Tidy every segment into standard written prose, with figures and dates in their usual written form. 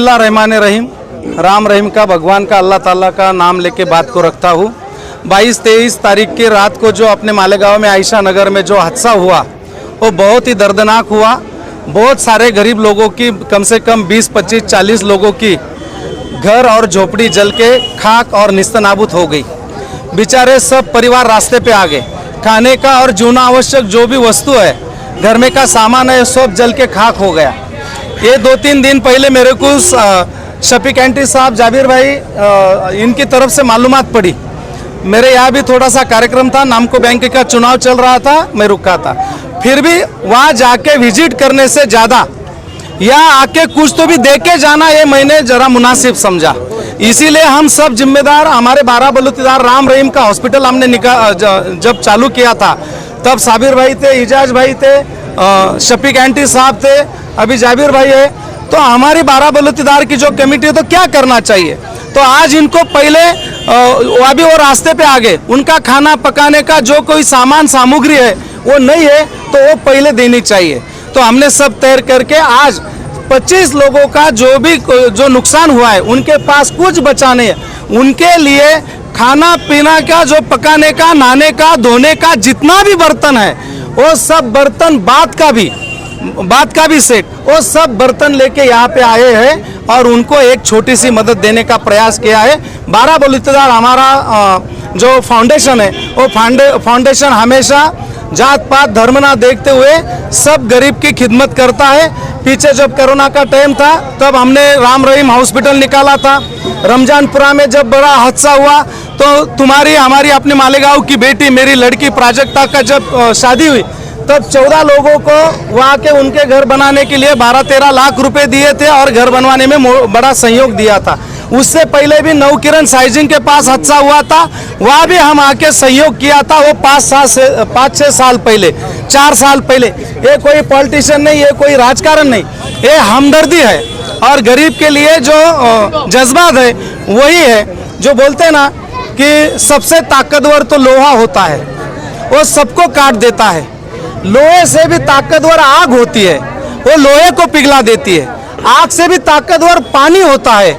रहमान रहीम, राम रहीम का, भगवान का, अल्लाह ताला का नाम लेके बात को रखता हूँ। 22-23 तारीख की रात को जो अपने मालेगांव में आयशा नगर में जो हादसा हुआ वो बहुत ही दर्दनाक हुआ। बहुत सारे गरीब लोगों की, कम से कम 20, 25, 40 लोगों की घर और झोपड़ी जल के खाक और निस्तनाबूद हो गई। बेचारे सब परिवार रास्ते पे आ गए। खाने का और जीवना आवश्यक जो भी वस्तु है, घर में का सामान है, सब जल के खाक हो गया। ये 2-3 दिन पहले मेरे को शफीक एंटी साहब, जाबिर भाई, इनकी तरफ से मालूमात पड़ी। मेरे यहाँ भी थोड़ा सा कार्यक्रम था, नामको बैंक का चुनाव चल रहा था, मैं रुका था। फिर भी वहाँ जाके विजिट करने से ज़्यादा यहाँ आके कुछ तो भी देख के जाना, ये मैंने ज़रा मुनासिब समझा। इसीलिए हम सब जिम्मेदार, हमारे 12 बलूतीदार राम रहीम का हॉस्पिटल हमने जब चालू किया था, तब साबिर भाई थे, इजाज भाई थे, शफीक एंटी साहब थे, अभी जाबिर भाई है। तो हमारी 12 बलूतीदार की जो कमेटी है, तो क्या करना चाहिए? तो आज इनको पहले अभी वो रास्ते पे आ गए, उनका खाना पकाने का जो कोई सामान सामग्री है वो नहीं है, तो वो पहले देनी चाहिए। तो हमने सब तैयार करके आज 25 लोगों का जो नुकसान हुआ है, उनके पास कुछ बचा नहीं है, उनके लिए खाना पीना का, जो पकाने का, नहाने का, धोने का जितना भी बर्तन है, वो सब बर्तन, बात का भी सेट, वो सब बर्तन लेके यहाँ पे आए हैं और उनको एक छोटी सी मदद देने का प्रयास किया है। 12 बलूतीदार हमारा जो फाउंडेशन है, वो फाउंडेशन हमेशा जात पात धर्म ना देखते हुए सब गरीब की खिदमत करता है। पीछे जब कोरोना का टाइम था, तब हमने राम रहीम हॉस्पिटल निकाला था। रमजानपुरा में जब बड़ा हादसा हुआ, तो तुम्हारी हमारी अपने मालेगांव की बेटी, मेरी लड़की प्राजक्ता का जब शादी हुई, तब 14 लोगों को वहाँ के उनके घर बनाने के लिए 12-13 लाख रुपए दिए थे और घर बनवाने में बड़ा सहयोग दिया था। उससे पहले भी नवकिरण साइजिंग के पास हादसा हुआ था, वहाँ भी हम आके सहयोग किया था। वो 5-6 साल पहले, 4 साल पहले। ये कोई पॉलिटिशियन नहीं, ये कोई राजकारण नहीं, ये हमदर्दी है और गरीब के लिए जो जज्बात है वही है। जो बोलते हैं ना कि सबसे ताकतवर तो लोहा होता है, वो सबको काट देता है। लोहे से भी ताकतवर आग होती है, वो लोहे को पिघला देती है। आग से भी ताकतवर पानी होता है,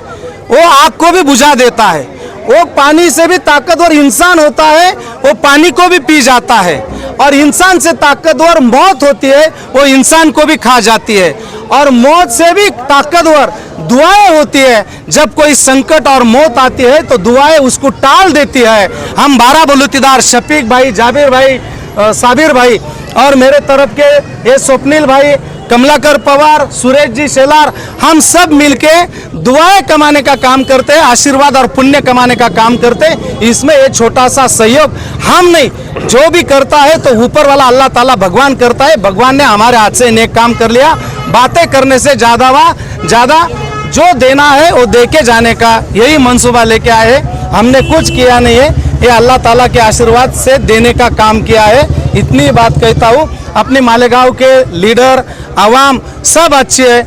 वो आग को भी बुझा देता है। वो पानी से भी ताकतवर इंसान होता है, वो पानी को भी पी जाता है। और इंसान से ताकतवर मौत होती है, वो इंसान को भी खा जाती है। और मौत से भी ताकतवर दुआएं होती है। जब कोई संकट और मौत आती है, तो दुआएं उसको टाल देती है। हम 12 बलूतीदार, शफीक भाई, जाबिर भाई, साबिर भाई और मेरे तरफ के ये स्वप्निल भाई, कमलाकर पवार, सुरेश जी शेलार, हम सब मिलके दुआएं कमाने का काम करते हैं, आशीर्वाद और पुण्य कमाने का काम करते हैं। इसमें ये छोटा सा सहयोग हम नहीं, जो भी करता है तो ऊपर वाला अल्लाह ताला भगवान करता है। भगवान ने हमारे हाथ से नेक काम कर लिया। बातें करने से ज़्यादा जो देना है वो दे के जाने का यही मंसूबा लेके आए हैं। हमने कुछ किया नहीं है, ये अल्लाह ताला के आशीर्वाद से देने का काम किया है। इतनी बात कहता हूँ। अपने मालेगांव के लीडर, आवाम सब अच्छे है।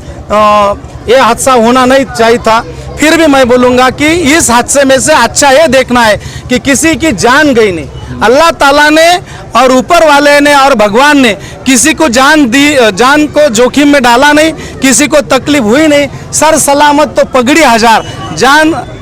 ये हादसा होना नहीं चाहिए था। फिर भी मैं बोलूँगा कि इस हादसे में से अच्छा ये देखना है कि किसी की जान गई नहीं। अल्लाह ताला ने और ऊपर वाले ने और भगवान ने किसी को जान दी, जान को जोखिम में डाला नहीं, किसी को तकलीफ हुई नहीं। सर सलामत तो पगड़ी हजार,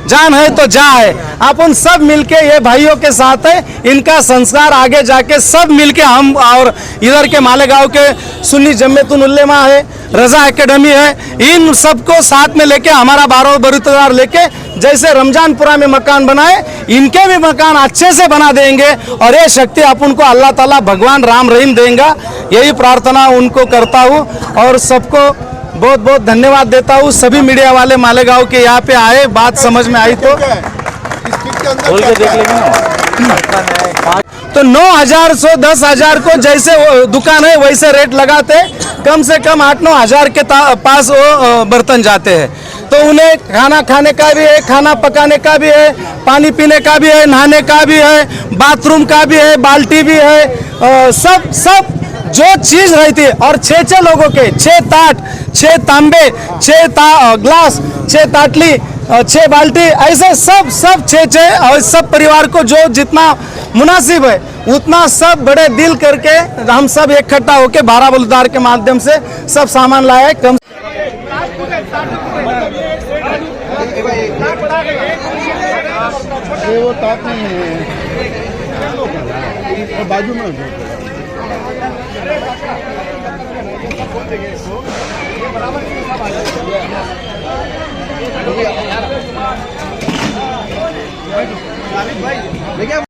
जान है तो जा है। अपन सब मिलके ये भाइयों के साथ है, इनका संस्कार आगे जाके सब मिलके हम और इधर के मालेगांव के सुन्नी जम्मियतुल उलेमा है, रजा एकेडमी है, इन सबको साथ में लेके हमारा 12 बलूतीदार लेके जैसे रमजानपुरा में मकान बनाए, इनके भी मकान अच्छे से बना देंगे। और ये शक्ति अपन को अल्लाह ताला भगवान राम रहीम देंगे, यही प्रार्थना उनको करता हूँ। और सबको बहुत बहुत धन्यवाद देता हूँ। सभी मीडिया वाले मालेगांव के यहाँ पे आए, बात समझ में आई तो बोल के देख लेंगे ना। तो 9,000 से 10,000 को जैसे दुकान है वैसे रेट लगाते, कम से कम 8-9 हज़ार के पास वो बर्तन जाते हैं। तो उन्हें खाना खाने का भी है, खाना पकाने का भी है, पानी पीने का भी है, नहाने का भी है, बाथरूम का भी है, बाल्टी भी है, सब जो चीज रहती है। और 6 लोगों के 6 ताट, 6 तांबे, 6 ग्लास, 6 ताटली, 6 बाल्टी, ऐसे सब 6 और सब परिवार को जो जितना मुनासिब है उतना सब बड़े दिल करके हम सब इकट्ठा होके 12 बलूतीदार के माध्यम से सब सामान लाए। कम वो ताप नहीं है बाजू में